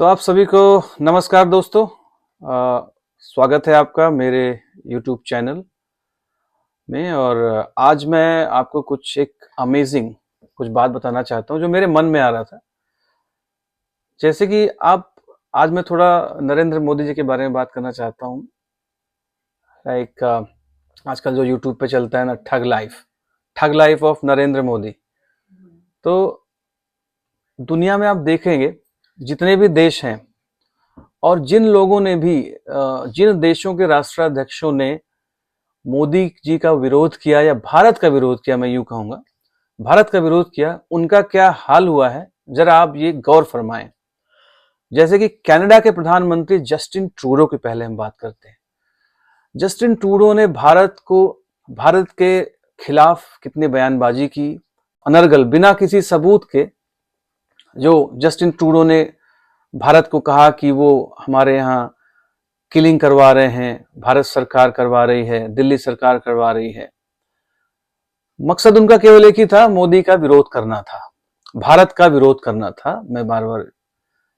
तो आप सभी को नमस्कार दोस्तों। स्वागत है आपका मेरे YouTube चैनल में। और आज मैं आपको एक अमेजिंग कुछ बात बताना चाहता हूँ जो मेरे मन में आ रहा था। जैसे कि आज मैं थोड़ा नरेंद्र मोदी जी के बारे में बात करना चाहता हूँ। आजकल जो YouTube पे चलता है ना, thug life of Narendra Modi. तो दुनिया में आप देखेंगे जितने भी देश हैं और जिन लोगों ने भी जिन देशों के राष्ट्राध्यक्षों ने मोदी जी का विरोध किया या भारत का विरोध किया, मैं यूं कहूंगा भारत का विरोध किया, उनका क्या हाल हुआ है जरा आप ये गौर फरमाएं। जैसे कि कनाडा के प्रधानमंत्री जस्टिन ट्रूडो की पहले हम बात करते हैं। जस्टिन ट्रूडो ने भारत के खिलाफ कितनी बयानबाजी की, अनर्गल, बिना किसी सबूत के। जो जस्टिन ट्रूडो ने भारत को कहा कि वो हमारे यहाँ किलिंग करवा रहे हैं, भारत सरकार करवा रही है, दिल्ली सरकार करवा रही है। मकसद उनका केवल एक ही था, मोदी का विरोध करना था, भारत का विरोध करना था। मैं बार बार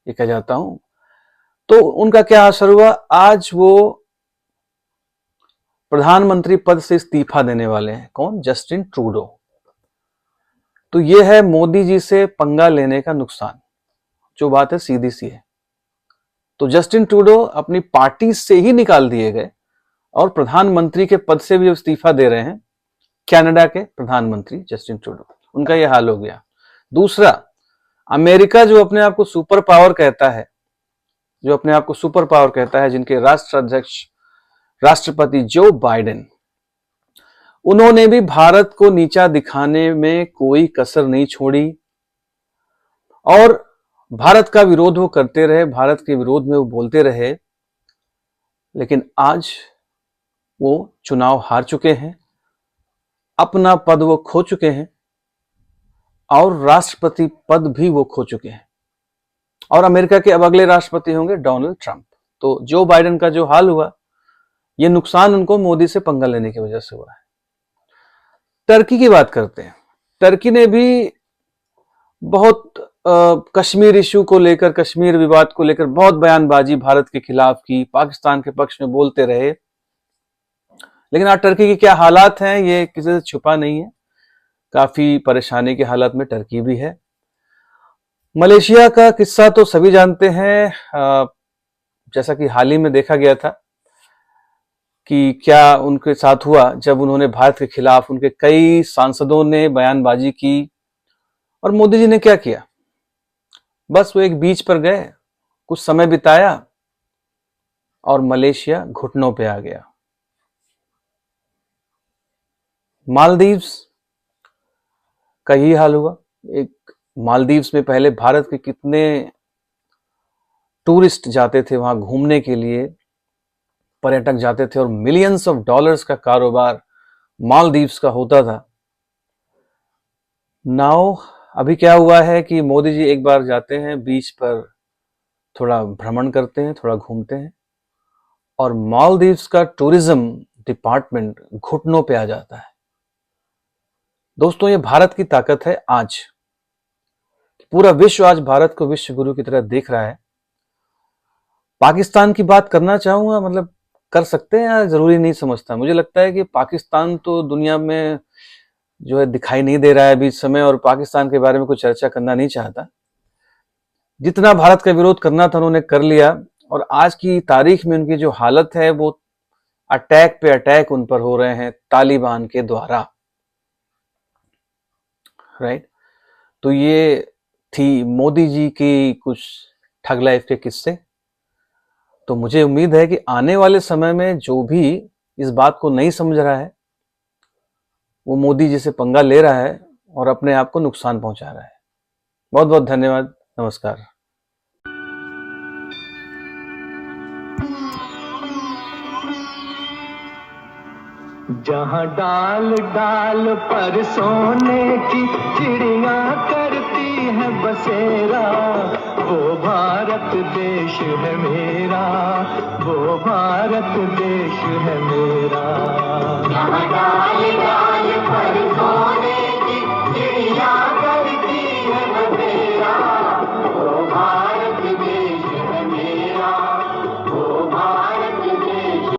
ये कह जाता हूं। तो उनका क्या असर हुआ? आज वो प्रधानमंत्री पद से इस्तीफा देने वाले हैं। कौन? Justin Trudeau. तो ये है मोदी जी से पंगा लेने का नुकसान। जो बात है सीधी सी है। तो जस्टिन ट्रूडो अपनी पार्टी से ही निकाल दिए गए और प्रधानमंत्री के पद से भी इस्तीफा दे रहे हैं। कनाडा के प्रधानमंत्री जस्टिन ट्रूडो, उनका यह हाल हो गया। दूसरा, अमेरिका जो अपने आप को सुपर पावर कहता है, जिनके राष्ट्रपति जो बाइडेन, उन्होंने भी भारत को नीचा दिखाने में कोई कसर नहीं छोड़ी और भारत का विरोध वो करते रहे, भारत के विरोध में वो बोलते रहे। लेकिन आज वो चुनाव हार चुके हैं, अपना पद वो खो चुके हैं और राष्ट्रपति पद भी वो खो चुके हैं। और अमेरिका के अब अगले राष्ट्रपति होंगे डोनाल्ड ट्रंप। तो जो बाइडेन का जो हाल हुआ, ये नुकसान उनको मोदी से पंगा लेने की वजह से हुआ है। टर्की की बात करते हैं। टर्की ने भी बहुत कश्मीर इश्यू को लेकर, कश्मीर विवाद को लेकर बहुत बयानबाजी भारत के खिलाफ की, पाकिस्तान के पक्ष में बोलते रहे। लेकिन आज टर्की की क्या हालात हैं ये किसी से छुपा नहीं है। काफी परेशानी के हालात में टर्की भी है। मलेशिया का किस्सा तो सभी जानते हैं। जैसा कि हाल ही में देखा गया था कि क्या उनके साथ हुआ जब उन्होंने भारत के खिलाफ, उनके कई सांसदों ने बयानबाजी की और मोदी जी ने क्या किया? बस वो एक बीच पर गए, कुछ समय बिताया और मलेशिया घुटनों पे आ गया। मालदीव्स का यही हाल हुआ। मालदीव्स में पहले भारत के कितने टूरिस्ट जाते थे वहां घूमने के लिए, पर्यटक जाते थे और मिलियंस ऑफ डॉलर्स का कारोबार मालदीव्स का होता था। नाउ अभी क्या हुआ है कि मोदी जी एक बार जाते हैं बीच पर, थोड़ा भ्रमण करते हैं, थोड़ा घूमते हैं और मालदीव्स का टूरिज्म डिपार्टमेंट घुटनों पे आ जाता है। दोस्तों, ये भारत की ताकत है। आज पूरा विश्व आज भारत को विश्व गुरु की तरह देख रहा है। पाकिस्तान की बात करना चाहूंगा, मतलब कर सकते हैं या जरूरी नहीं समझता। मुझे लगता है कि पाकिस्तान तो दुनिया में जो है दिखाई नहीं दे रहा है अभी इस समय, और पाकिस्तान के बारे में कुछ चर्चा करना नहीं चाहता। जितना भारत का विरोध करना था उन्होंने कर लिया और आज की तारीख में उनकी जो हालत है वो अटैक पे अटैक उन पर हो रहे हैं तालिबान के द्वारा। राइट। तो ये थी मोदी जी की कुछ ठग लाइफ के किस्से। तो मुझे उम्मीद है कि आने वाले समय में जो भी इस बात को नहीं समझ रहा है वो मोदी जी से पंगा ले रहा है और अपने आप को नुकसान पहुंचा रहा है। बहुत बहुत धन्यवाद। नमस्कार। जहाँ डाल डाल पर सोने की चिड़िया करती है बसेरा, वो भारत देश है मेरा, वो भारत देश है मेरा। जहाँ डाल